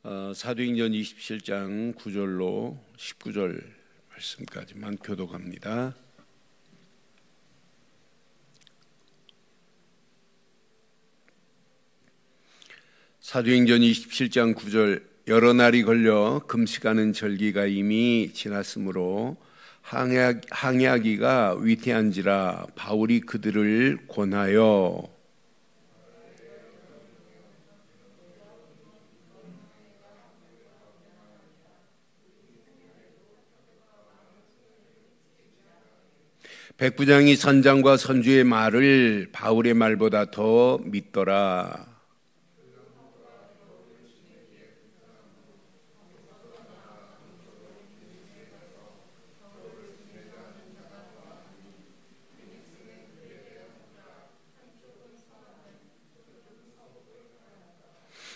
사도행전 27장 9절로 19절 말씀까지만 교독합니다. 사도행전 27장 9절. 여러 날이 걸려 금식하는 절기가 이미 지났으므로 항해하기가 위태한지라 바울이 그들을 권하여 백부장이 선장과 선주의 말을 바울의 말보다 더 믿더라.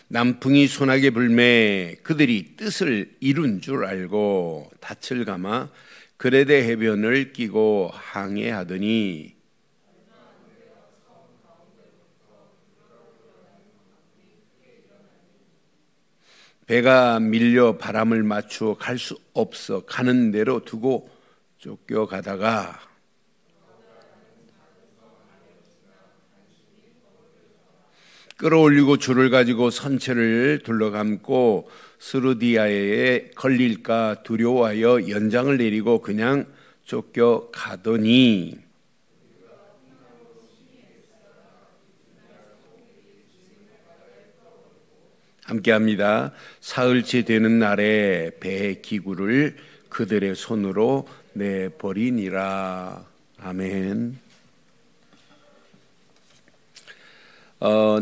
남풍이 순하게 불매 그들이 뜻을 이룬 줄 알고 닻을 감아 그레데 해변을 끼고 항해하더니 배가 밀려 바람을 맞추어 갈 수 없어 가는 대로 두고 쫓겨가다가 끌어올리고 줄을 가지고 선체를 둘러감고 스루디아에 걸릴까 두려워하여 연장을 내리고 그냥 쫓겨가더니 함께합니다. 사흘째 되는 날에 배의 기구를 그들의 손으로 내버리니라. 아멘.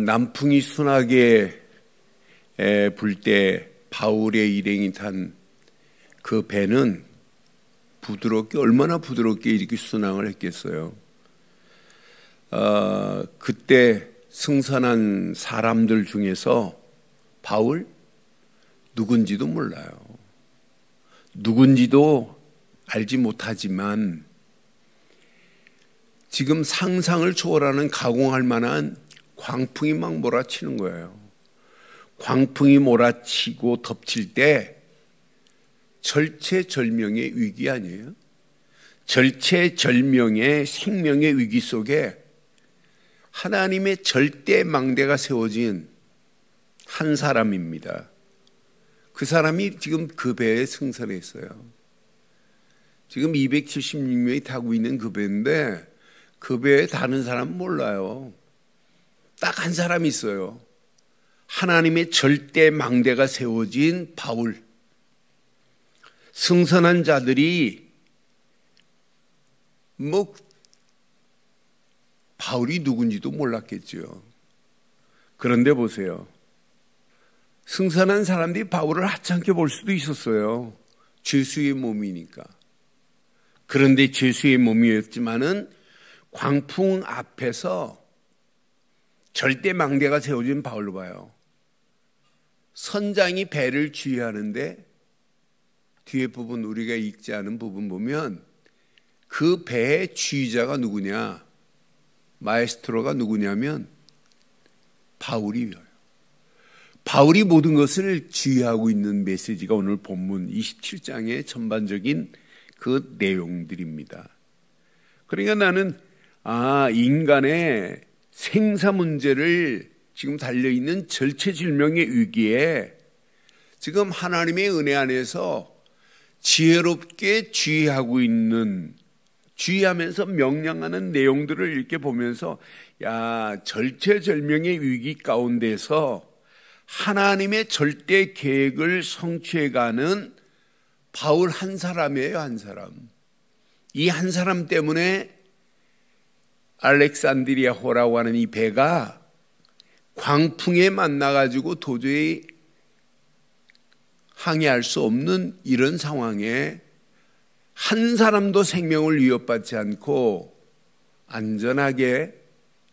남풍이 순하게 불 때 바울의 일행이 탄 그 배는 부드럽게, 얼마나 부드럽게 이렇게 순항을 했겠어요. 그때 승선한 사람들 중에서 바울 누군지도 몰라요. 누군지도 알지 못하지만 지금 상상을 초월하는 가공할 만한 광풍이 막 몰아치는 거예요. 광풍이 몰아치고 덮칠 때 절체절명의 위기 아니에요? 절체절명의 생명의 위기 속에 하나님의 절대 망대가 세워진 한 사람입니다. 그 사람이 지금 그 배에 승선했어요. 지금 276명이 타고 있는 그 배인데 그 배에 다른 사람은 몰라요. 딱 한 사람이 있어요. 하나님의 절대 망대가 세워진 바울. 승선한 자들이 바울이 누군지도 몰랐겠죠. 그런데 보세요. 승선한 사람들이 바울을 하찮게 볼 수도 있었어요. 죄수의 몸이니까. 그런데 죄수의 몸이었지만은 광풍 앞에서 절대 망대가 세워진 바울로 봐요. 선장이 배를 주의하는데 뒤에 부분, 우리가 읽지 않은 부분 보면 그 배의 주의자가 누구냐? 마에스트로가 누구냐면 바울이에요. 바울이 모든 것을 주의하고 있는 메시지가 오늘 본문 27장의 전반적인 그 내용들입니다. 그러니까 나는 인간의 생사 문제를 지금 달려있는 절체절명의 위기에 지금 하나님의 은혜 안에서 지혜롭게 주의하고 있는, 주의하면서 명령하는 내용들을 이렇게 보면서 절체절명의 위기 가운데서 하나님의 절대 계획을 성취해가는 바울 한 사람이에요. 한 사람. 이 한 사람 때문에 알렉산드리아호라고 하는 이 배가 광풍에 만나가지고 도저히 항해할 수 없는 이런 상황에 한 사람도 생명을 위협받지 않고 안전하게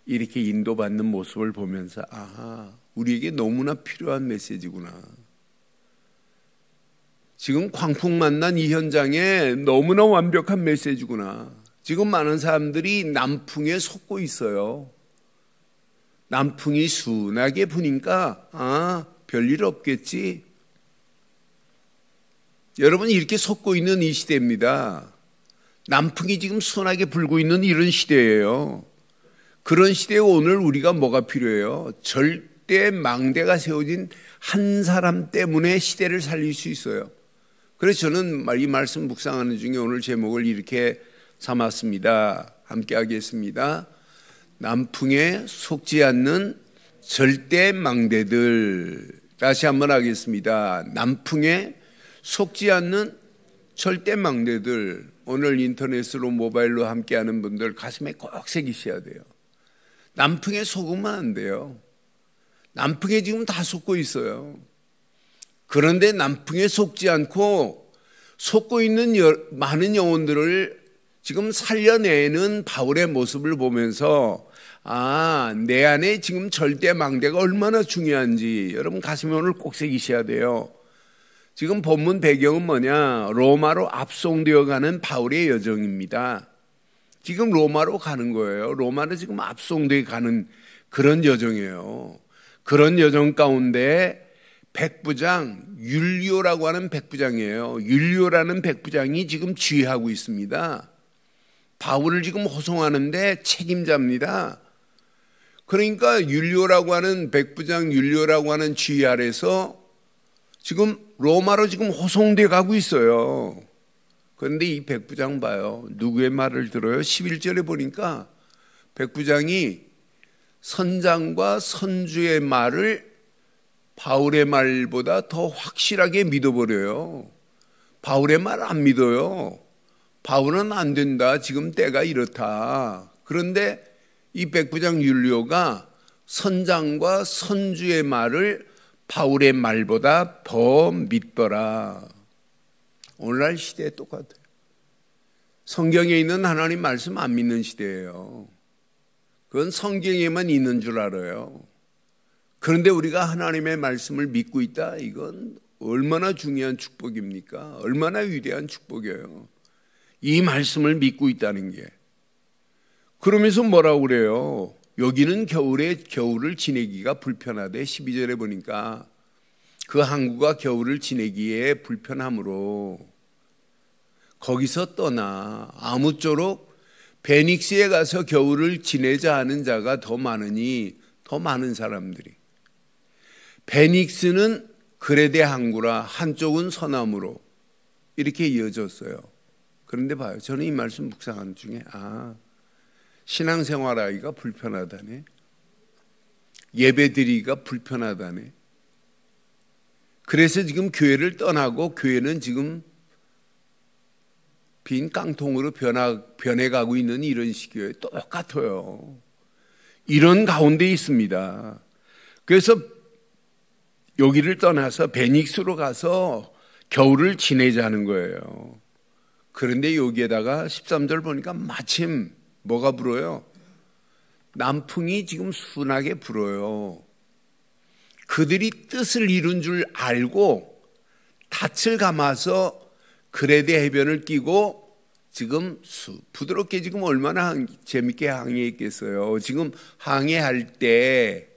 이렇게 인도받는 모습을 보면서 우리에게 너무나 필요한 메시지구나. 지금 광풍 만난 이 현장에 너무나 완벽한 메시지구나. 지금 많은 사람들이 남풍에 속고 있어요. 남풍이 순하게 부니까 별일 없겠지. 여러분, 이렇게 솟고 있는 이 시대입니다. 남풍이 지금 순하게 불고 있는 이런 시대예요. 그런 시대에 오늘 우리가 뭐가 필요해요? 절대 망대가 세워진 한 사람 때문에 시대를 살릴 수 있어요. 그래서 저는 이 말씀 묵상하는 중에 오늘 제목을 이렇게 삼았습니다. 함께 하겠습니다. 남풍에 속지 않는 절대 망대들. 다시 한번 하겠습니다. 남풍에 속지 않는 절대 망대들. 오늘 인터넷으로 모바일로 함께하는 분들 가슴에 꼭 새기셔야 돼요. 남풍에 속으면 안 돼요. 남풍에 지금 다 속고 있어요. 그런데 남풍에 속지 않고 속고 있는 많은 영혼들을 지금 살려내는 바울의 모습을 보면서 내 안에 지금 절대 망대가 얼마나 중요한지 여러분 가슴에 오늘 꼭 새기셔야 돼요. 지금 본문 배경은 뭐냐? 로마로 압송되어 가는 바울의 여정입니다. 지금 로마로 가는 거예요. 로마는 지금 압송되어 가는 그런 여정이에요. 그런 여정 가운데 백부장 율리오라고 하는 백부장이에요. 율리오라는 백부장이 지금 지휘하고 있습니다. 바울을 지금 호송하는데 책임자입니다. 그러니까 율리오라고 하는 백부장 율리오라고 하는 지휘 아래서 지금 로마로 지금 호송돼 가고 있어요. 그런데 이 백부장 봐요. 누구의 말을 들어요? 11절에 보니까 백부장이 선장과 선주의 말을 바울의 말보다 더 확실하게 믿어버려요. 바울의 말 안 믿어요. 바울은 안 된다. 지금 때가 이렇다. 그런데 이 백부장 율리오가 선장과 선주의 말을 바울의 말보다 더 믿더라. 오늘날 시대에 똑같아요. 성경에 있는 하나님 말씀 안 믿는 시대예요. 그건 성경에만 있는 줄 알아요. 그런데 우리가 하나님의 말씀을 믿고 있다? 이건 얼마나 중요한 축복입니까? 얼마나 위대한 축복이에요. 이 말씀을 믿고 있다는 게. 그러면서 뭐라고 그래요? 여기는 겨울을 지내기가 불편하대. 12절에 보니까 그 항구가 겨울을 지내기에 불편하므로 거기서 떠나 아무쪼록 베닉스에 가서 겨울을 지내자 하는 자가 더 많으니 더 많은 사람들이. 베닉스는 그레데 항구라 한쪽은 서남으로 이렇게 이어졌어요. 그런데 봐요. 저는 이 말씀 묵상하는 중에 신앙생활하기가 불편하다네. 예배드리기가 불편하다네. 그래서 지금 교회를 떠나고 교회는 지금 빈 깡통으로 변해가고 있는 이런 시기예요. 똑같아요. 이런 가운데 있습니다. 그래서 여기를 떠나서 베닉스로 가서 겨울을 지내자는 거예요. 그런데 여기에다가 13절 보니까 마침 뭐가 불어요? 남풍이 지금 순하게 불어요. 그들이 뜻을 이룬 줄 알고 닻을 감아서 그레데 해변을 끼고 지금 부드럽게 지금 얼마나 재밌게 항해했겠어요. 지금 항해할 때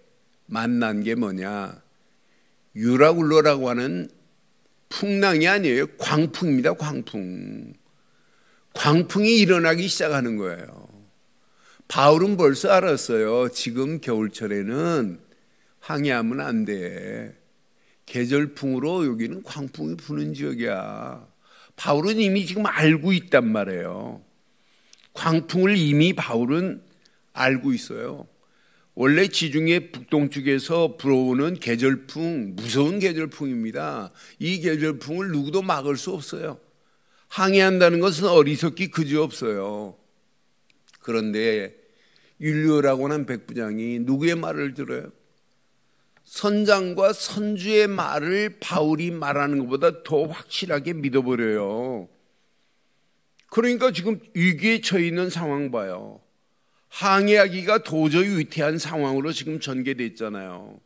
만난 게 뭐냐? 유라굴로라고 하는 풍랑이 아니에요. 광풍입니다. 광풍이 일어나기 시작하는 거예요. 바울은 벌써 알았어요. 지금 겨울철에는 항해하면 안 돼. 계절풍으로 여기는 광풍이 부는 지역이야. 바울은 이미 지금 알고 있단 말이에요. 광풍을 이미 바울은 알고 있어요. 원래 지중해 북동쪽에서 불어오는 계절풍, 무서운 계절풍입니다. 이 계절풍을 누구도 막을 수 없어요. 항해한다는 것은 어리석기 그지없어요. 그런데 율리오라고 하는 백부장이 누구의 말을 들어요? 선장과 선주의 말을 바울이 말하는 것보다 더 확실하게 믿어버려요. 그러니까 지금 위기에 처해 있는 상황 봐요. 항해하기가 도저히 위태한 상황으로 지금 전개됐잖아요.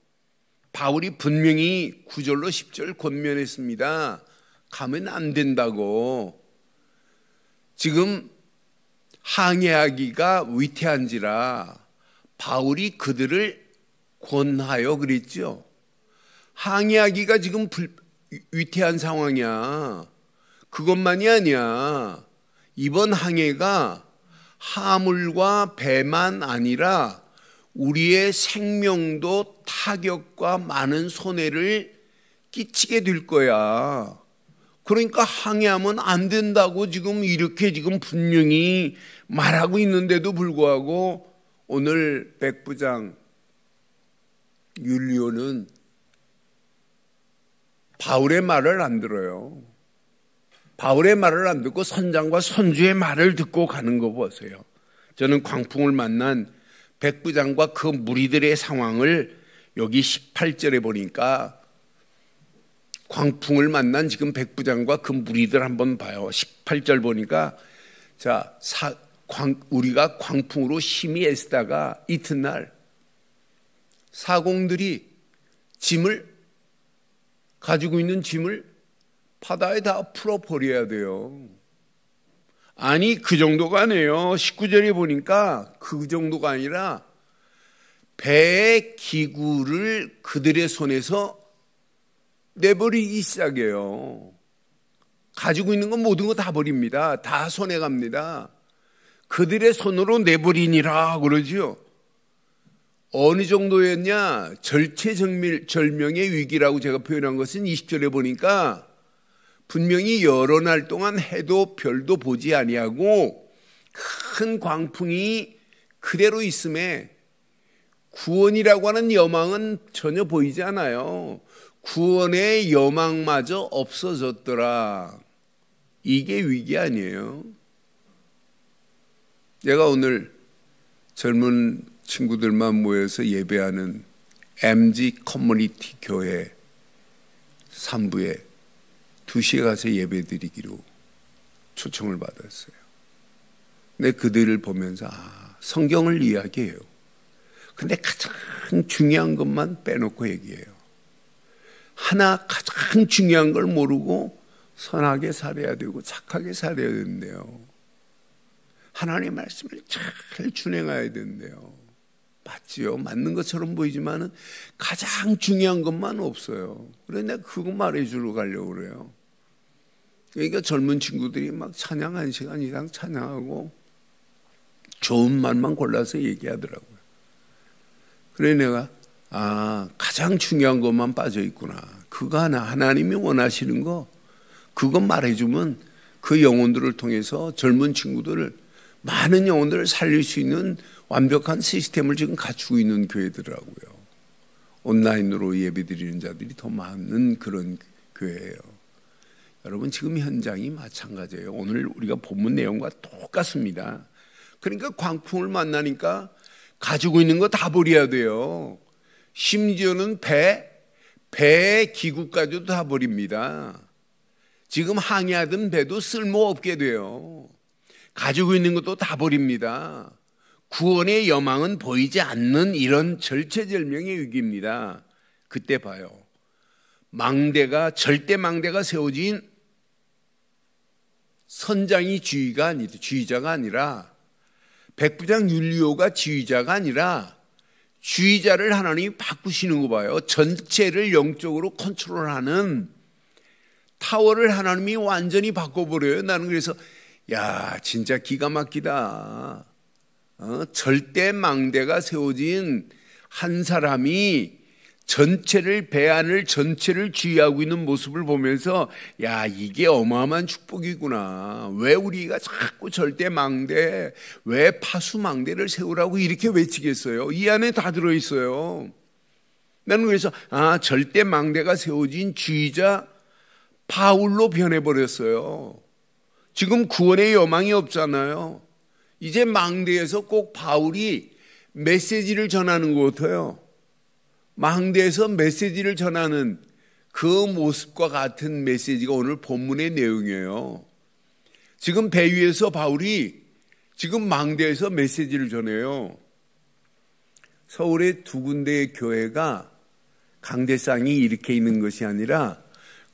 바울이 분명히 9절로 10절 권면했습니다. 가면 안 된다고. 지금 항해하기가 위태한지라 바울이 그들을 권하여 그랬죠. 항해하기가 지금 위태한 상황이야. 그것만이 아니야. 이번 항해가 하물과 배만 아니라 우리의 생명도 타격과 많은 손해를 끼치게 될 거야. 그러니까 항해하면 안 된다고 이렇게 분명히 말하고 있는데도 불구하고 오늘 백부장 율리오는 바울의 말을 안 들어요. 바울의 말을 안 듣고 선장과 선주의 말을 듣고 가는 거 보세요. 저는 광풍을 만난 백부장과 그 무리들의 상황을 여기 18절에 보니까 광풍을 만난 지금 백부장과 그 무리들 한번 봐요. 18절 보니까 우리가 광풍으로 심히 애쓰다가 이튿날 사공들이 가지고 있는 짐을 바다에 다 풀어버려야 돼요. 아니 그 정도가 아니에요. 19절에 보니까 그 정도가 아니라 배의 기구를 그들의 손에서 내버리기 시작해요. 가지고 있는 건 모든 거 다 버립니다. 다 손에 갑니다. 그들의 손으로 내버리니라 그러죠. 어느 정도였냐? 절체절명의 위기라고 제가 표현한 것은 20절에 보니까 분명히 여러 날 동안 해도 별도 보지 아니하고 큰 광풍이 그대로 있음에 구원이라고 하는 여망은 전혀 보이지 않아요. 구원의 여망마저 없어졌더라. 이게 위기 아니에요. 제가 오늘 젊은 친구들만 모여서 예배하는 MG 커뮤니티 교회 3부에 2시에 가서 예배 드리기로 초청을 받았어요. 근데 그들을 보면서 성경을 이야기해요. 근데 가장 중요한 것만 빼놓고 얘기해요. 가장 중요한 걸 모르고 선하게 살아야 되고 착하게 살아야 된대요. 하나님의 말씀을 잘 준행해야 된대요. 맞지요? 맞는 것처럼 보이지만 가장 중요한 것만 없어요. 그래서 내가 그거 말해주러 가려고 그래요. 그러니까 젊은 친구들이 막 찬양 1시간 이상 찬양하고 좋은 말만 골라서 얘기하더라고요. 그래 내가 가장 중요한 것만 빠져있구나. 그거 하나님이 원하시는 거 그거 말해주면 그 영혼들을 통해서 젊은 친구들을 많은 영혼들을 살릴 수 있는 완벽한 시스템을 지금 갖추고 있는 교회더라고요. 온라인으로 예배드리는 자들이 더 많은 그런 교회예요. 여러분 지금 현장이 마찬가지예요. 오늘 우리가 본문 내용과 똑같습니다. 그러니까 광풍을 만나니까 가지고 있는 거 다 버려야 돼요. 심지어는 배의 기구까지도 다 버립니다. 지금 항해하던 배도 쓸모없게 돼요. 가지고 있는 것도 다 버립니다. 구원의 여망은 보이지 않는 이런 절체절명의 위기입니다. 그때 봐요. 절대 망대가 세워진 선장이 지휘자가 아니라 백부장 율리오가 지휘자가 아니라 지휘자를 하나님이 바꾸시는 거 봐요. 전체를 영적으로 컨트롤하는 타워를 하나님이 완전히 바꿔버려요. 나는 그래서 진짜 기가 막히다. 절대 망대가 세워진 한 사람이 배 안을 전체를 지휘하고 있는 모습을 보면서 이게 어마어마한 축복이구나. 왜 우리가 자꾸 절대 망대, 왜 파수 망대를 세우라고 이렇게 외치겠어요? 이 안에 다 들어있어요. 나는 그래서 절대 망대가 세워진 지휘자 바울로 변해버렸어요. 지금 구원의 여망이 없잖아요. 이제 망대에서 꼭 바울이 메시지를 전하는 것 같아요. 망대에서 메시지를 전하는 그 모습과 같은 메시지가 오늘 본문의 내용이에요. 지금 배 위에서 바울이 지금 망대에서 메시지를 전해요. 서울의 2군데의 교회가 강대상이 이렇게 있는 것이 아니라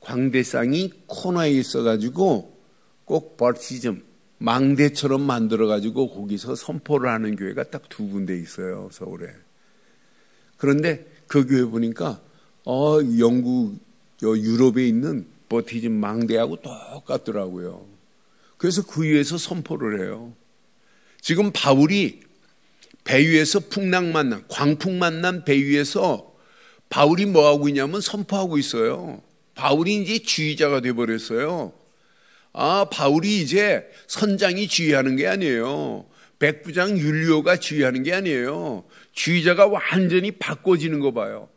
광대상이 코너에 있어가지고 꼭 버티즘 망대처럼 만들어가지고 거기서 선포를 하는 교회가 딱 2군데 있어요, 서울에. 그런데 그 교회 보니까 유럽에 있는 네포티즘 망대하고 똑같더라고요. 그래서 그 위에서 선포를 해요. 지금 바울이 배 위에서 풍랑 만난, 광풍 만난 배 위에서 바울이 뭐 하고 있냐면 선포하고 있어요. 바울이 이제 지휘자가 돼버렸어요. 바울이 이제 선장이 지휘하는 게 아니에요. 백부장 율리오가 지휘하는 게 아니에요. 지휘자가 완전히 바꿔지는 거 봐요.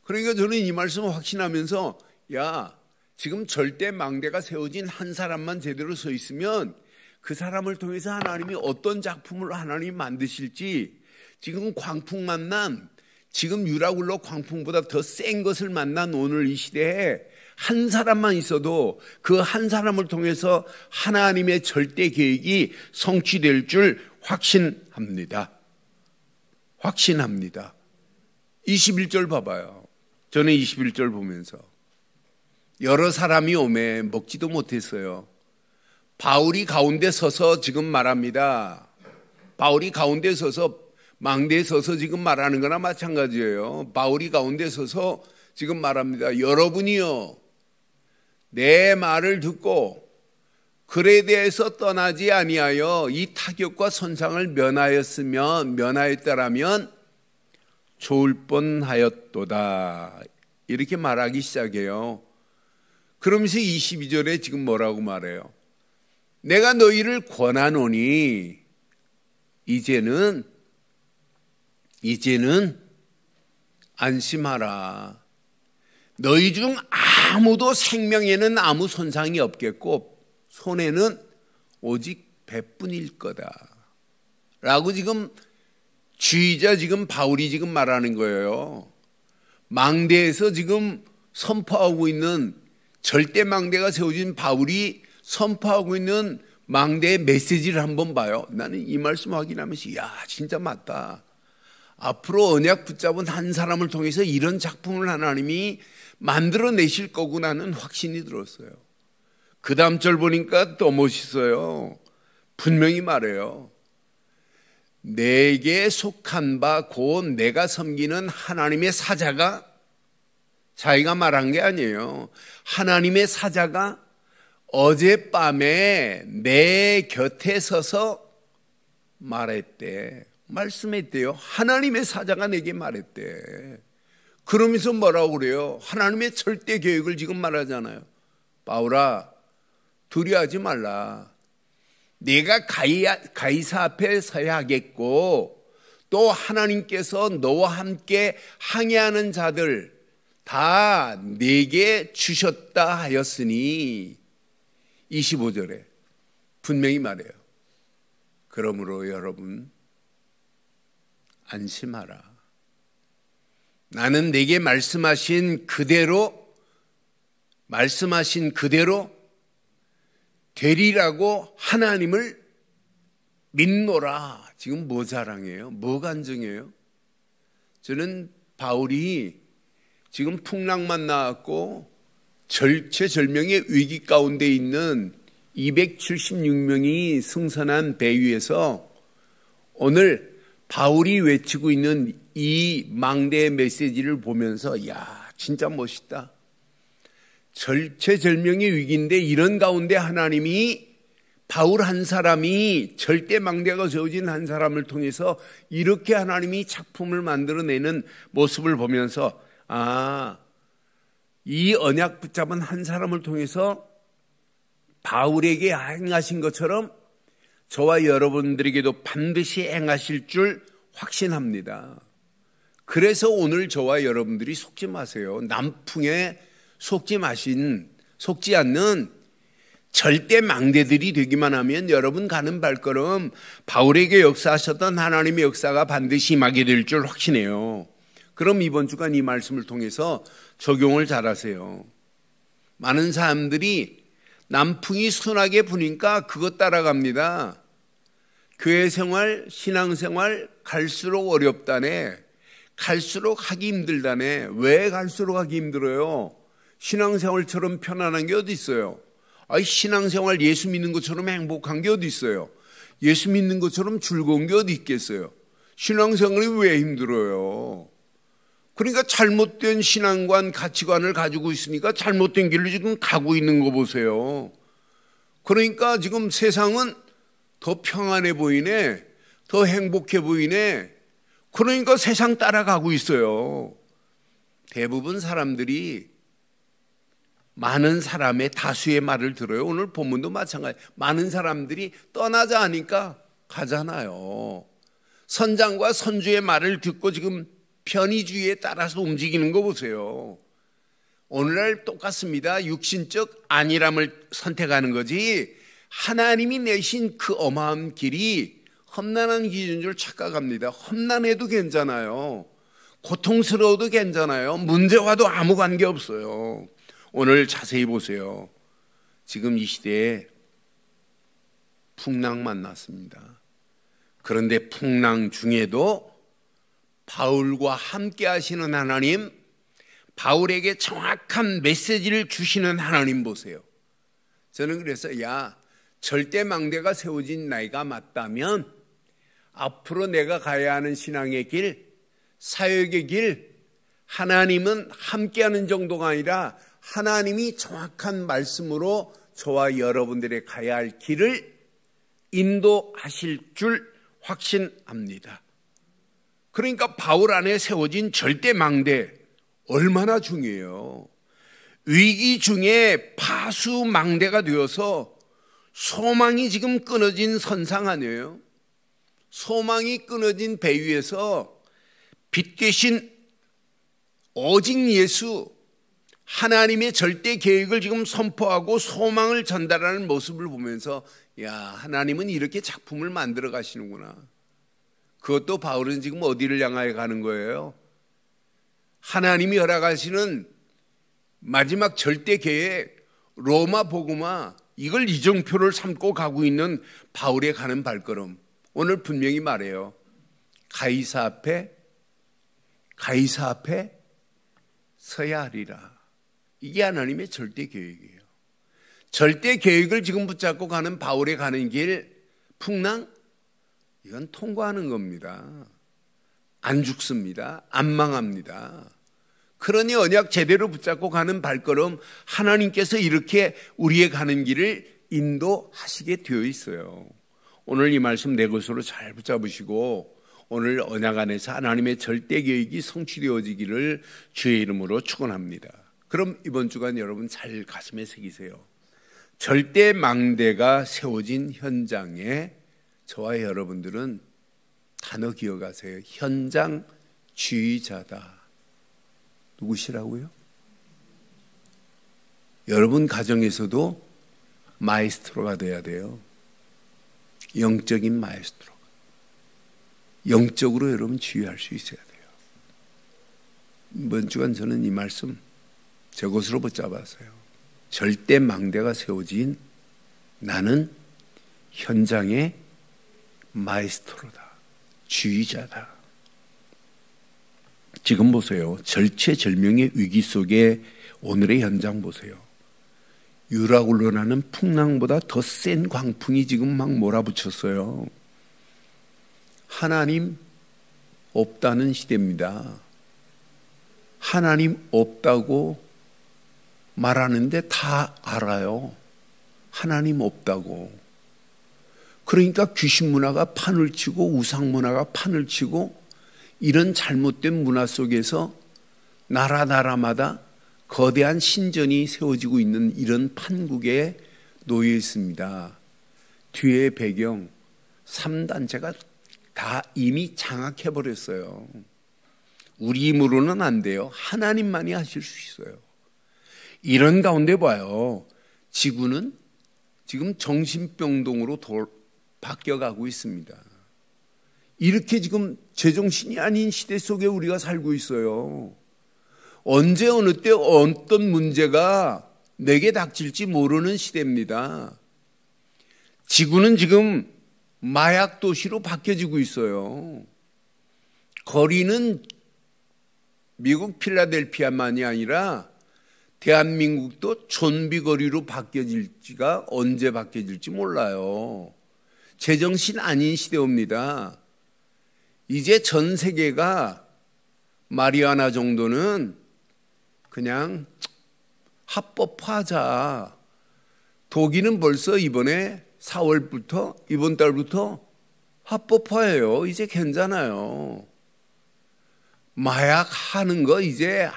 그러니까 저는 이 말씀을 확신하면서, 야, 지금 절대 망대가 세워진 한 사람만 제대로 서 있으면 그 사람을 통해서 하나님이 어떤 작품을 하나님이 만드실지, 지금 광풍 만난, 지금 유라굴로 광풍보다 더 센 것을 만난 오늘 이 시대에 한 사람만 있어도 그 한 사람을 통해서 하나님의 절대 계획이 성취될 줄 확신합니다. 확신합니다. 21절 봐봐요. 저는 21절 보면서 여러 사람이 오매 먹지도 못했어요. 바울이 가운데 서서 지금 말합니다. 바울이 가운데 서서 망대에 서서 지금 말하는 거나 마찬가지예요. 바울이 가운데 서서 지금 말합니다. 여러분이요, 내 말을 듣고 글에 대해서 떠나지 아니하여 이 타격과 손상을 면하였다라면 좋을 뻔하였도다. 이렇게 말하기 시작해요. 그러면서 22절에 지금 뭐라고 말해요? 내가 너희를 권하노니 이제는 안심하라. 너희 중 아무도 생명에는 아무 손상이 없겠고 손해는 오직 배뿐일 거다. 라고 지금 지휘자 지금 바울이 지금 말하는 거예요. 망대에서 지금 선포하고 있는, 절대 망대가 세워진 바울이 선포하고 있는 망대의 메시지를 한번 봐요. 나는 이 말씀 확인하면서 야, 진짜 맞다. 앞으로 언약 붙잡은 한 사람을 통해서 이런 작품을 하나님이 만들어내실 거구나는 확신이 들었어요. 그 다음 절 보니까 더 멋있어요. 분명히 말해요. 내게 속한 바 곧 내가 섬기는 하나님의 사자가, 자기가 말한 게 아니에요. 하나님의 사자가 어젯밤에 내 곁에 서서 말했대. 말씀했대요. 하나님의 사자가 내게 말했대. 그러면서 뭐라고 그래요? 하나님의 절대 계획을 지금 말하잖아요. 바울아, 두려워하지 말라. 내가 가이사 앞에 서야 하겠고 또 하나님께서 너와 함께 항해하는 자들 다 내게 주셨다 하였으니 25절에 분명히 말해요. 그러므로 여러분 안심하라. 나는 내게 말씀하신 그대로 되리라고 하나님을 믿노라. 지금 뭐 자랑해요? 뭐 간증해요? 저는 바울이 지금 풍랑만 나왔고 절체절명의 위기 가운데 있는 276명이 승선한 배 위에서 오늘 바울이 외치고 있는 이 망대의 메시지를 보면서 야, 진짜 멋있다. 절체절명의 위기인데 이런 가운데 하나님이 바울 한 사람이 절대 망대가 세워진 한 사람을 통해서 이렇게 하나님이 작품을 만들어내는 모습을 보면서 이 언약 붙잡은 한 사람을 통해서 바울에게 행하신 것처럼 저와 여러분들에게도 반드시 행하실 줄 확신합니다. 그래서 오늘 저와 여러분들이 속지 마세요. 남풍에 속지 않는 절대 망대들이 되기만 하면 여러분 가는 발걸음 바울에게 역사하셨던 하나님의 역사가 반드시 임하게 될 줄 확신해요. 그럼 이번 주간 이 말씀을 통해서 적용을 잘하세요. 많은 사람들이 남풍이 순하게 부니까 그것 따라갑니다. 교회 생활, 신앙 생활 갈수록 어렵다네. 갈수록 하기 힘들다네. 왜 갈수록 하기 힘들어요? 신앙생활처럼 편안한 게 어디 있어요? 신앙생활 예수 믿는 것처럼 행복한 게 어디 있어요? 예수 믿는 것처럼 즐거운 게 어디 있겠어요? 신앙생활이 왜 힘들어요? 그러니까 잘못된 신앙관, 가치관을 가지고 있으니까 잘못된 길로 지금 가고 있는 거 보세요. 그러니까 지금 세상은 더 평안해 보이네, 더 행복해 보이네. 그러니까 세상 따라가고 있어요. 대부분 사람들이 많은 사람의 다수의 말을 들어요. 오늘 본문도 마찬가지. 많은 사람들이 떠나자 하니까 가잖아요. 선장과 선주의 말을 듣고 지금 편의주의에 따라서 움직이는 거 보세요. 오늘날 똑같습니다. 육신적 안일함을 선택하는 거지 하나님이 내신 그 어마어마한 길이 험난한 길인 줄 착각합니다. 험난해도 괜찮아요. 고통스러워도 괜찮아요. 문제와도 아무 관계 없어요. 오늘 자세히 보세요. 지금 이 시대에 풍랑 만났습니다. 그런데 풍랑 중에도 바울과 함께 하시는 하나님, 바울에게 정확한 메시지를 주시는 하나님 보세요. 저는 그래서 절대 망대가 세워진 나이가 맞다면 앞으로 내가 가야 하는 신앙의 길, 사역의 길, 하나님은 함께하는 정도가 아니라 하나님이 정확한 말씀으로 저와 여러분들의 가야 할 길을 인도하실 줄 확신합니다. 그러니까 바울 안에 세워진 절대 망대 얼마나 중요해요. 위기 중에 파수 망대가 되어서 소망이 지금 끊어진 선상 아니에요. 소망이 끊어진 배 위에서 빛 되신 오직 예수, 하나님의 절대 계획을 지금 선포하고 소망을 전달하는 모습을 보면서 하나님은 이렇게 작품을 만들어 가시는구나. 그것도 바울은 지금 어디를 향하여 가는 거예요? 하나님이 허락하시는 마지막 절대 계획, 로마 복음화, 이걸 이정표를 삼고 가고 있는 바울의 가는 발걸음. 오늘 분명히 말해요. 가이사 앞에 서야 하리라. 이게 하나님의 절대 계획이에요. 절대 계획을 지금 붙잡고 가는 바울의 가는 길, 풍랑, 이건 통과하는 겁니다. 안 죽습니다. 안 망합니다. 그러니 언약 제대로 붙잡고 가는 발걸음, 하나님께서 이렇게 우리의 가는 길을 인도하시게 되어 있어요. 오늘 이 말씀 내 것으로 잘 붙잡으시고 오늘 언약 안에서 하나님의 절대 계획이 성취되어지기를 주의 이름으로 축원합니다. 그럼 이번 주간 여러분 잘 가슴에 새기세요. 절대 망대가 세워진 현장에 저와 여러분들은 단어 기억하세요. 현장 주의자다. 누구시라고요? 여러분 가정에서도 마에스트로가 돼야 돼요. 영적인 마에스트로. 영적으로 여러분 지휘할 수 있어야 돼요. 이번 주간 저는 이 말씀 제 것으로 붙잡았어요. 절대 망대가 세워진 나는 현장의 마에스트로다. 지휘자다. 지금 보세요. 절체절명의 위기 속에 오늘의 현장 보세요. 유라굴로라는 풍랑보다 더 센 광풍이 지금 막 몰아붙였어요. 하나님 없다는 시대입니다. 하나님 없다고 말하는데 다 알아요. 하나님 없다고. 그러니까 귀신 문화가 판을 치고 우상 문화가 판을 치고 이런 잘못된 문화 속에서 나라마다 거대한 신전이 세워지고 있는 이런 판국에 놓여 있습니다. 뒤에 배경 3단체가 다 이미 장악해버렸어요. 우리 힘으로는 안 돼요. 하나님만이 하실 수 있어요. 이런 가운데 봐요. 지구는 지금 정신병동으로 바뀌어가고 있습니다. 이렇게 지금 제정신이 아닌 시대 속에 우리가 살고 있어요. 언제 어느 때 어떤 문제가 내게 닥칠지 모르는 시대입니다. 지구는 지금 마약 도시로 바뀌어지고 있어요. 거리는 미국 필라델피아만이 아니라 대한민국도 좀비 거리로 바뀌어질지가 언제 바뀌어질지 몰라요. 제정신 아닌 시대입니다. 이제 전 세계가 마리아나 정도는 그냥 합법화하자. 독일은 벌써 이번에 4월부터 이번 달부터 합법화예요. 이제 괜찮아요. 마약 하는 거 이제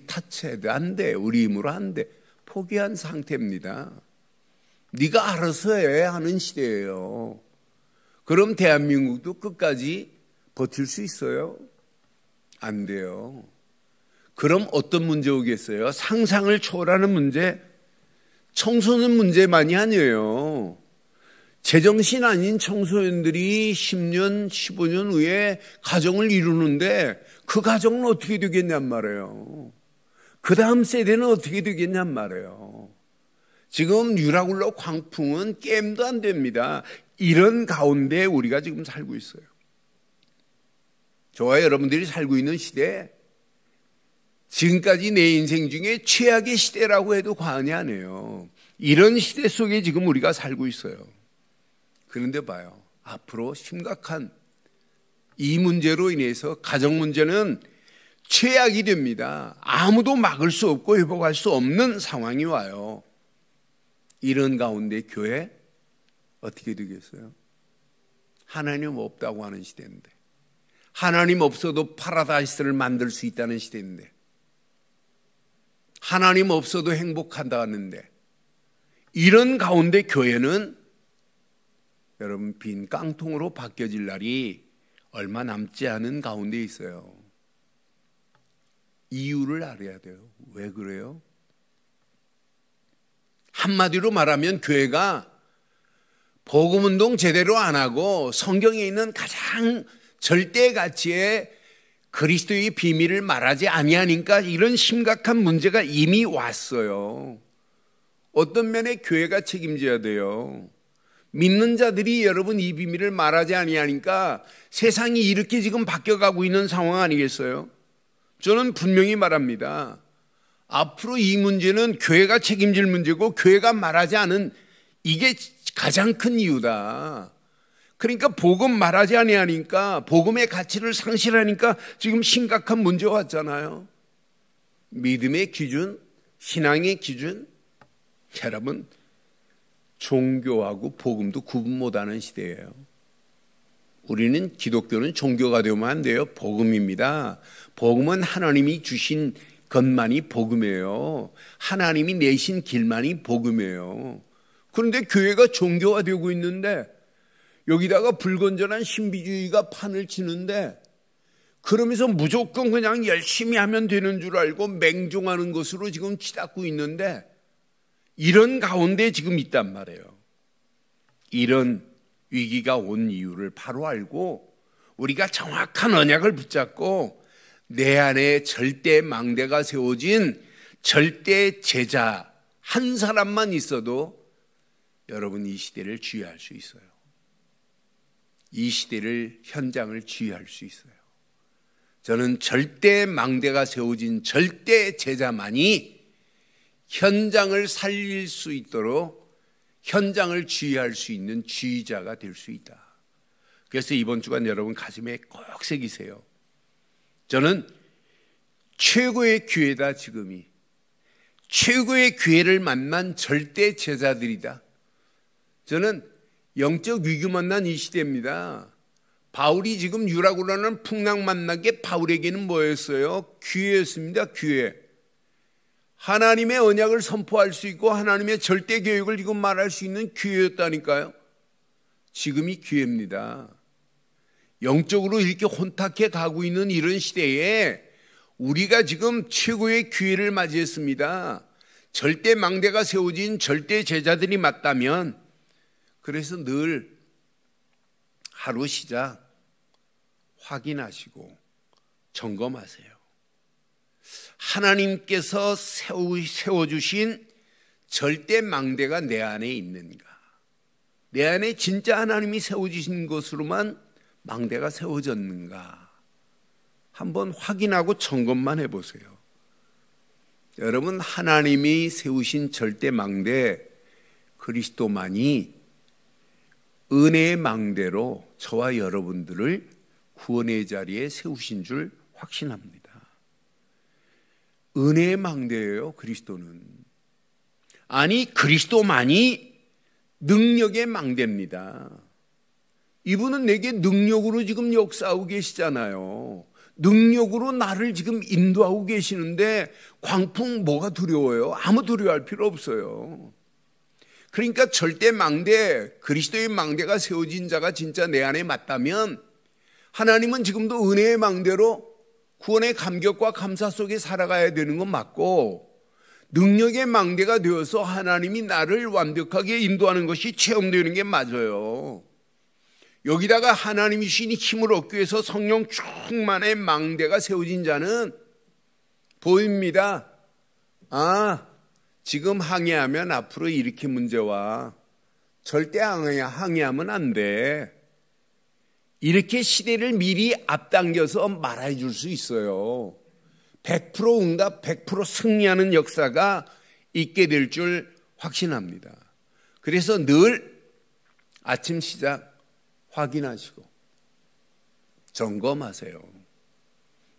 타치해도 안 돼. 우리 힘으로 안 돼. 포기한 상태입니다. 네가 알아서 해 하는 시대예요. 그럼 대한민국도 끝까지 버틸 수 있어요? 안 돼요. 그럼 어떤 문제 오겠어요? 상상을 초월하는 문제? 청소년 문제만이 아니에요. 제정신 아닌 청소년들이 10년, 15년 후에 가정을 이루는데 그 가정은 어떻게 되겠냔 말이에요. 그 다음 세대는 어떻게 되겠냔 말이에요. 지금 유라굴로 광풍은 게임도 안 됩니다. 이런 가운데 우리가 지금 살고 있어요. 저와 여러분들이 살고 있는 시대에 지금까지 내 인생 중에 최악의 시대라고 해도 과언이 아니에요. 이런 시대 속에 지금 우리가 살고 있어요. 그런데 봐요. 앞으로 심각한 이 문제로 인해서 가정 문제는 최악이 됩니다. 아무도 막을 수 없고 회복할 수 없는 상황이 와요. 이런 가운데 교회 어떻게 되겠어요? 하나님 없다고 하는 시대인데, 하나님 없어도 파라다이스를 만들 수 있다는 시대인데, 하나님 없어도 행복한다 하는데, 이런 가운데 교회는 여러분 빈 깡통으로 바뀌어질 날이 얼마 남지 않은 가운데 있어요. 이유를 알아야 돼요. 왜 그래요? 한마디로 말하면 교회가 복음운동 제대로 안 하고 성경에 있는 가장 절대 가치의 그리스도의 비밀을 말하지 아니하니까 이런 심각한 문제가 이미 왔어요. 어떤 면에 교회가 책임져야 돼요. 믿는 자들이 여러분 이 비밀을 말하지 아니하니까 세상이 이렇게 지금 바뀌어가고 있는 상황 아니겠어요? 저는 분명히 말합니다. 앞으로 이 문제는 교회가 책임질 문제고 교회가 말하지 않은 이게 가장 큰 이유다. 그러니까 복음 말하지 아니하니까 복음의 가치를 상실하니까 지금 심각한 문제가 왔잖아요. 믿음의 기준, 신앙의 기준, 여러분 종교하고 복음도 구분 못하는 시대예요. 우리는 기독교는 종교가 되면 안 돼요. 복음입니다. 복음은 하나님이 주신 것만이 복음이에요. 하나님이 내신 길만이 복음이에요. 그런데 교회가 종교가 되고 있는데 여기다가 불건전한 신비주의가 판을 치는데 그러면서 무조건 그냥 열심히 하면 되는 줄 알고 맹종하는 것으로 지금 치닫고 있는데 이런 가운데 지금 있단 말이에요. 이런 위기가 온 이유를 바로 알고 우리가 정확한 언약을 붙잡고 내 안에 절대 망대가 세워진 절대 제자 한 사람만 있어도 여러분 이 시대를 지휘할 수 있어요. 이 시대를 현장을 지휘할 수 있어요. 저는 절대 망대가 세워진 절대 제자만이 현장을 살릴 수 있도록 현장을 지휘할 수 있는 지휘자가 될 수 있다. 그래서 이번 주간 여러분 가슴에 꼭 새기세요. 저는 최고의 기회다. 지금이 최고의 기회를 만난 절대 제자들이다. 저는 영적 위기 만난 이 시대입니다. 바울이 지금 유라굴라는 풍랑 만난 게 바울에게는 뭐였어요? 기회였습니다. 기회. 하나님의 언약을 선포할 수 있고 하나님의 절대 계획을 지금 말할 수 있는 기회였다니까요. 지금이 기회입니다. 영적으로 이렇게 혼탁해 가고 있는 이런 시대에 우리가 지금 최고의 기회를 맞이했습니다. 절대 망대가 세워진 절대 제자들이 맞다면, 그래서 늘 하루 시작 확인하시고 점검하세요. 하나님께서 세워주신 절대 망대가 내 안에 있는가? 내 안에 진짜 하나님이 세워주신 것으로만 망대가 세워졌는가? 한번 확인하고 점검만 해보세요. 여러분, 하나님이 세우신 절대 망대 그리스도만이 은혜의 망대로 저와 여러분들을 구원의 자리에 세우신 줄 확신합니다. 은혜의 망대예요, 그리스도는. 아니, 그리스도만이 능력의 망대입니다. 이분은 내게 능력으로 지금 역사하고 계시잖아요. 능력으로 나를 지금 인도하고 계시는데 광풍 뭐가 두려워요? 아무 두려워할 필요 없어요. 그러니까 절대 망대, 그리스도의 망대가 세워진 자가 진짜 내 안에 맞다면 하나님은 지금도 은혜의 망대로 구원의 감격과 감사 속에 살아가야 되는 건 맞고, 능력의 망대가 되어서 하나님이 나를 완벽하게 인도하는 것이 체험되는 게 맞아요. 여기다가 하나님이 주신 힘을 얻기 위해서 성령 충만의 망대가 세워진 자는 보입니다. 아, 지금 항해하면 앞으로 이렇게 문제와 절대 항해하면 안 돼. 이렇게 시대를 미리 앞당겨서 말해 줄 수 있어요. 100% 응답, 100% 승리하는 역사가 있게 될 줄 확신합니다. 그래서 늘 아침 시작 확인하시고 점검하세요.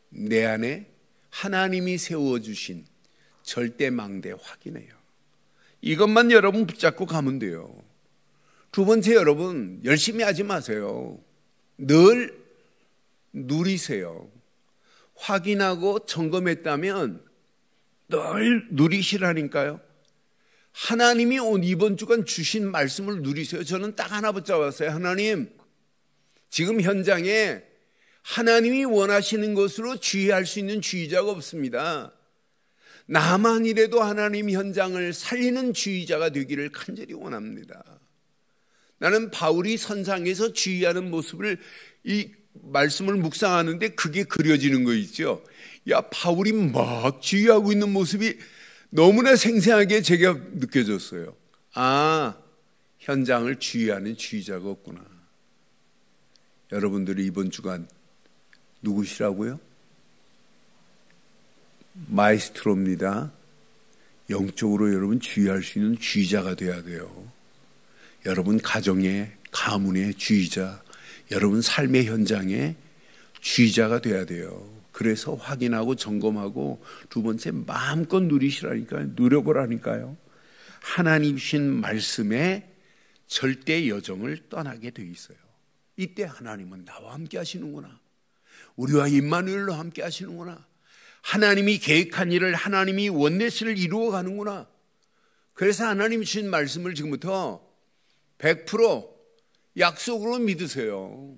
내 안에 하나님이 세워주신 절대 망대 확인해요. 이것만 여러분 붙잡고 가면 돼요. 두 번째, 여러분 열심히 하지 마세요. 늘 누리세요. 확인하고 점검했다면 늘 누리시라니까요. 하나님이 이번 주간 주신 말씀을 누리세요. 저는 딱 하나 붙잡았어요. 하나님, 지금 현장에 하나님이 원하시는 것으로 주의할 수 있는 주의자가 없습니다. 나만이라도 하나님 현장을 살리는 주의자가 되기를 간절히 원합니다. 나는 바울이 선상에서 주의하는 모습을, 이 말씀을 묵상하는데 그게 그려지는 거 있죠. 야, 바울이 막 주의하고 있는 모습이 너무나 생생하게 제가 느껴졌어요. 아, 현장을 주의하는 주의자가 없구나. 여러분들이 이번 주간 누구시라고요? 마이스트로입니다. 영적으로 여러분 주의할 수 있는 주의자가 돼야 돼요. 여러분 가정의, 가문의 주의자, 여러분 삶의 현장에 주의자가 돼야 돼요. 그래서 확인하고 점검하고 두 번째 마음껏 누리시라니까요. 누려보라니까요. 하나님 주신 말씀에 절대 여정을 떠나게 돼 있어요. 이때 하나님은 나와 함께 하시는구나. 우리와 임마누엘로 함께 하시는구나. 하나님이 계획한 일을 하나님이 원내스를 이루어 가는구나. 그래서 하나님이 주신 말씀을 지금부터 100% 약속으로 믿으세요.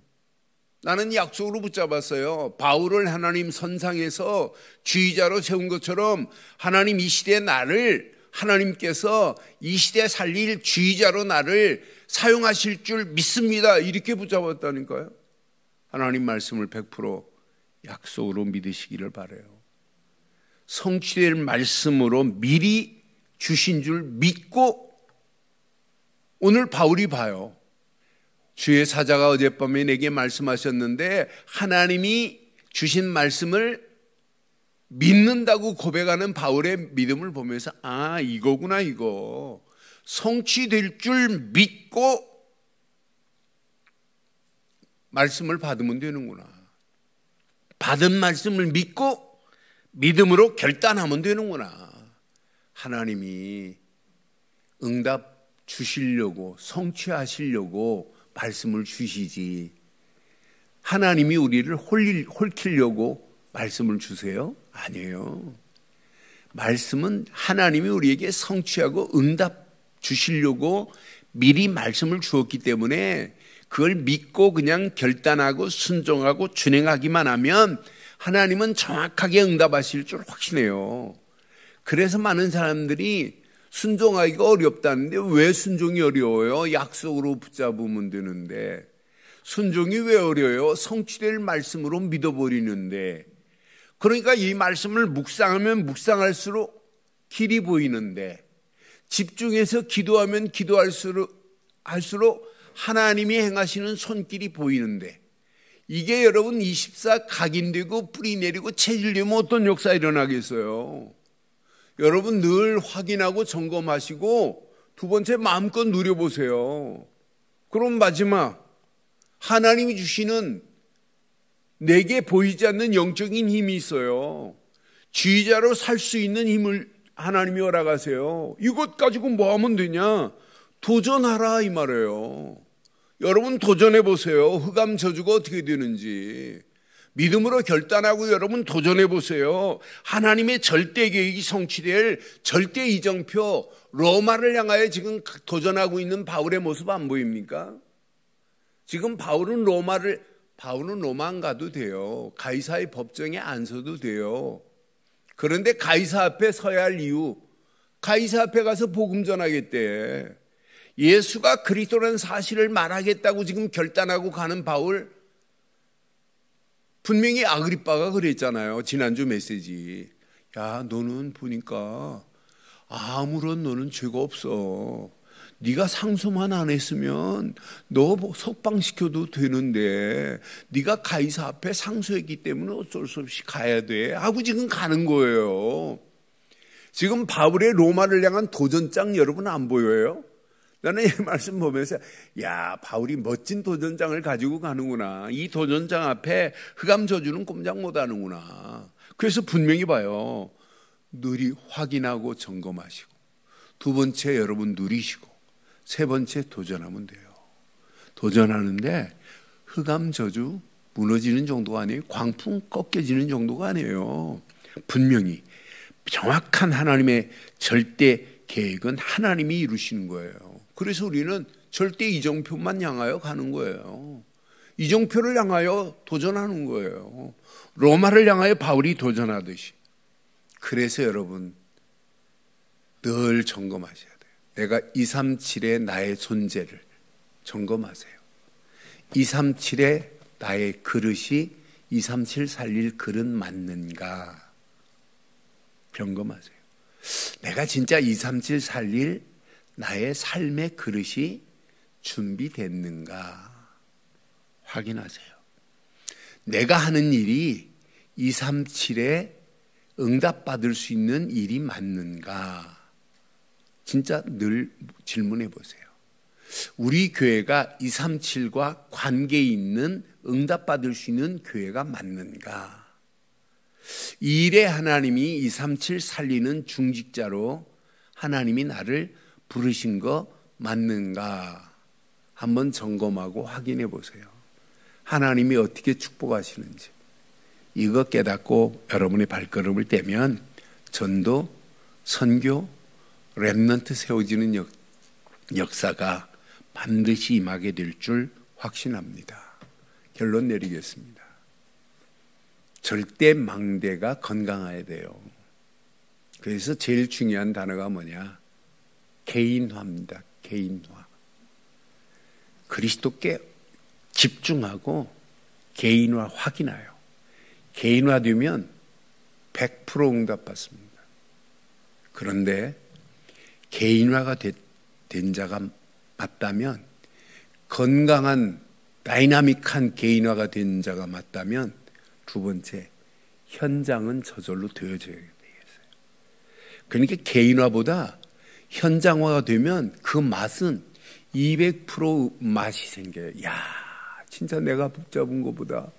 나는 약속으로 붙잡았어요. 바울을 하나님 선상에서 주의자로 세운 것처럼 하나님 이 시대의 나를, 하나님께서 이 시대에 살릴 주의자로 나를 사용하실 줄 믿습니다. 이렇게 붙잡았다니까요. 하나님 말씀을 100% 약속으로 믿으시기를 바라요. 성취될 말씀으로 미리 주신 줄 믿고, 오늘 바울이 봐요. 주의 사자가 어젯밤에 내게 말씀하셨는데 하나님이 주신 말씀을 믿는다고 고백하는 바울의 믿음을 보면서 아, 이거구나, 이거. 성취될 줄 믿고 말씀을 받으면 되는구나. 받은 말씀을 믿고 믿음으로 결단하면 되는구나. 하나님이 응답 주시려고, 성취하시려고 말씀을 주시지, 하나님이 우리를 홀키려고 말씀을 주세요? 아니에요. 말씀은 하나님이 우리에게 성취하고 응답 주시려고 미리 말씀을 주었기 때문에 그걸 믿고 그냥 결단하고 순종하고 준행하기만 하면 하나님은 정확하게 응답하실 줄 확신해요. 그래서 많은 사람들이 순종하기가 어렵다는데 왜 순종이 어려워요? 약속으로 붙잡으면 되는데. 순종이 왜 어려워요? 성취될 말씀으로 믿어버리는데. 그러니까 이 말씀을 묵상하면 묵상할수록 길이 보이는데, 집중해서 기도하면 기도할수록 하나님이 행하시는 손길이 보이는데, 이게 여러분 24 각인되고 뿌리 내리고 체질되면 어떤 역사 일어나겠어요? 여러분 늘 확인하고 점검하시고 두 번째 마음껏 누려보세요. 그럼 마지막, 하나님이 주시는 내게 보이지 않는 영적인 힘이 있어요. 지휘자로 살 수 있는 힘을 하나님이 허락하세요. 이것 가지고 뭐 하면 되냐? 도전하라 이 말이에요. 여러분 도전해 보세요. 흑암 저주가 어떻게 되는지. 믿음으로 결단하고 여러분 도전해 보세요. 하나님의 절대 계획이 성취될 절대 이정표 로마를 향하여 지금 도전하고 있는 바울의 모습 안 보입니까? 지금 바울은 로마 안 가도 돼요. 가이사의 법정에 안 서도 돼요. 그런데 가이사 앞에 서야 할 이유, 가이사 앞에 가서 복음 전하겠대. 예수가 그리스도라는 사실을 말하겠다고 지금 결단하고 가는 바울, 분명히 아그리빠가 그랬잖아요. 지난주 메시지. 야, 너는 보니까 아무런 너는 죄가 없어. 네가 상소만 안 했으면 너 석방시켜도 되는데 네가 가이사 앞에 상소했기 때문에 어쩔 수 없이 가야 돼 하고 지금 가는 거예요. 지금 바울의 로마를 향한 도전장 여러분 안 보여요? 나는 이 말씀 보면서 야, 바울이 멋진 도전장을 가지고 가는구나. 이 도전장 앞에 흑암 저주는 꼼짝 못하는구나. 그래서 분명히 봐요. 늘 확인하고 점검하시고, 두 번째 여러분 누리시고, 세 번째 도전하면 돼요. 도전하는데 흑암 저주 무너지는 정도가 아니에요. 광풍 꺾여지는 정도가 아니에요. 분명히 정확한 하나님의 절대 계획은 하나님이 이루시는 거예요. 그래서 우리는 절대 이정표만 향하여 가는 거예요. 이정표를 향하여 도전하는 거예요. 로마를 향하여 바울이 도전하듯이. 그래서 여러분 늘 점검하셔야 돼요. 내가 237의 나의 존재를 점검하세요. 237의 나의 그릇이 237 살릴 그릇 맞는가 점검하세요. 내가 진짜 237 살릴 나의 삶의 그릇이 준비됐는가 확인하세요. 내가 하는 일이 237에 응답받을 수 있는 일이 맞는가 진짜 늘 질문해 보세요. 우리 교회가 237과 관계 있는 응답받을 수 있는 교회가 맞는가? 이 일에 하나님이 237 살리는 중직자로 하나님이 나를 부르신 거 맞는가? 한번 점검하고 확인해 보세요. 하나님이 어떻게 축복하시는지. 이거 깨닫고 여러분의 발걸음을 떼면 전도, 선교, 렘넌트 세워지는 역사가 반드시 임하게 될 줄 확신합니다. 결론 내리겠습니다. 절대 망대가 건강해야 돼요. 그래서 제일 중요한 단어가 뭐냐? 개인화입니다. 개인화. 그리스도께 집중하고 개인화 확인해요. 개인화되면 100% 응답받습니다. 그런데 개인화가 된 자가 맞다면, 건강한 다이나믹한 개인화가 된 자가 맞다면, 두 번째, 현장은 저절로 되어져야 되겠어요. 그러니까 개인화보다 현장화가 되면 그 맛은 200% 맛이 생겨요. 야, 진짜 내가 붙잡은 것보다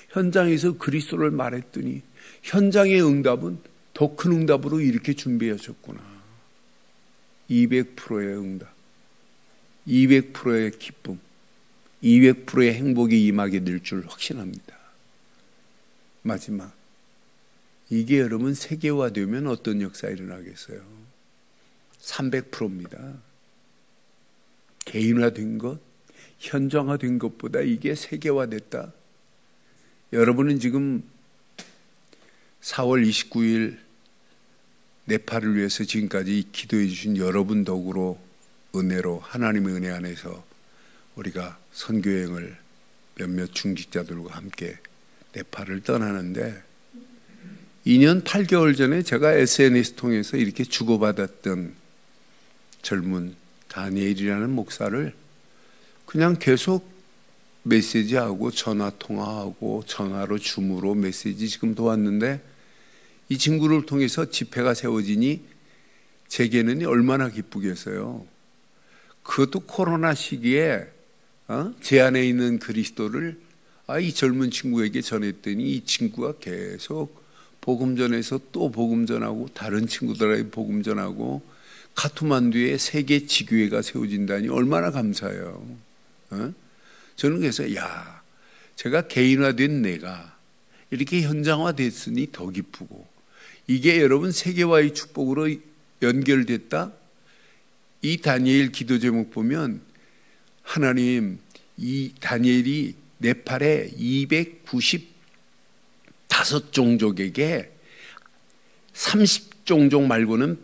현장에서 그리스도를 말했더니 현장의 응답은 더 큰 응답으로 이렇게 준비하셨구나. 200%의 응답, 200%의 기쁨, 200%의 행복이 임하게 될 줄 확신합니다. 마지막, 이게 여러분 세계화되면 어떤 역사 일어나겠어요? 300%입니다. 개인화된 것, 현장화된 것보다 이게 세계화됐다. 여러분은 지금 4월 29일 네팔을 위해서 지금까지 기도해 주신 여러분 덕으로, 은혜로, 하나님의 은혜 안에서 우리가 선교여행을 몇몇 중직자들과 함께 네팔을 떠나는데, 2년 8개월 전에 제가 SNS 통해서 이렇게 주고받았던 젊은 다니엘이라는 목사를 그냥 계속 메시지하고 전화통화하고 전화로 줌으로 메시지 지금도 왔는데, 이 친구를 통해서 집회가 세워지니 제게는 얼마나 기쁘겠어요. 그것도 코로나 시기에 제 안에 있는 그리스도를 이 젊은 친구에게 전했더니 이 친구가 계속 복음 전해서 또 복음 전하고 다른 친구들에게 복음 전하고 카트만두에 세계 지교회가 세워진다니 얼마나 감사해요. 저는 그래서 제가 개인화된 내가 이렇게 현장화됐으니 더 기쁘고, 이게 여러분 세계화의 축복으로 연결됐다. 이 다니엘 기도 제목 보면 하나님, 이 다니엘이 네팔의 295종족에게 30종족 말고는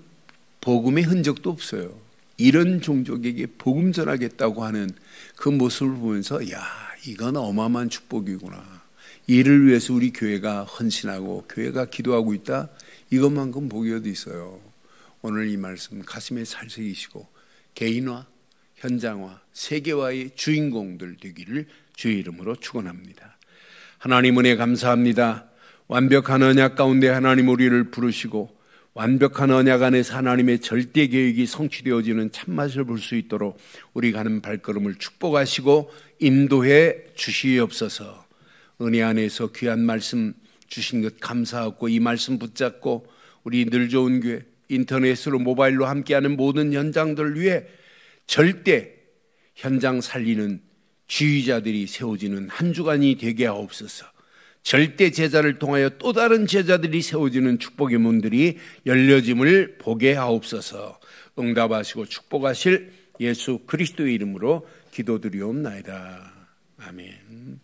복음의 흔적도 없어요. 이런 종족에게 복음 전하겠다고 하는 그 모습을 보면서 이건 어마어마한 축복이구나. 이를 위해서 우리 교회가 헌신하고 교회가 기도하고 있다. 이것만큼 복이 어디 있어요. 오늘 이 말씀 가슴에 살새기시고 개인화, 현장화, 세계화의 주인공들 되기를 주의 이름으로 축원합니다. 하나님 은혜 감사합니다. 완벽한 언약 가운데 하나님 우리를 부르시고 완벽한 언약 안에서 하나님의 절대 계획이 성취되어지는 참맛을 볼 수 있도록 우리 가는 발걸음을 축복하시고 인도해 주시옵소서. 은혜 안에서 귀한 말씀 주신 것 감사하고 이 말씀 붙잡고 우리 늘 좋은 교회 인터넷으로 모바일로 함께하는 모든 현장들 위해 절대 현장 살리는 지휘자들이 세워지는 한 주간이 되게 하옵소서. 절대 제자를 통하여 또 다른 제자들이 세워지는 축복의 문들이 열려짐을 보게 하옵소서. 응답하시고 축복하실 예수 그리스도의 이름으로 기도드리옵나이다. 아멘.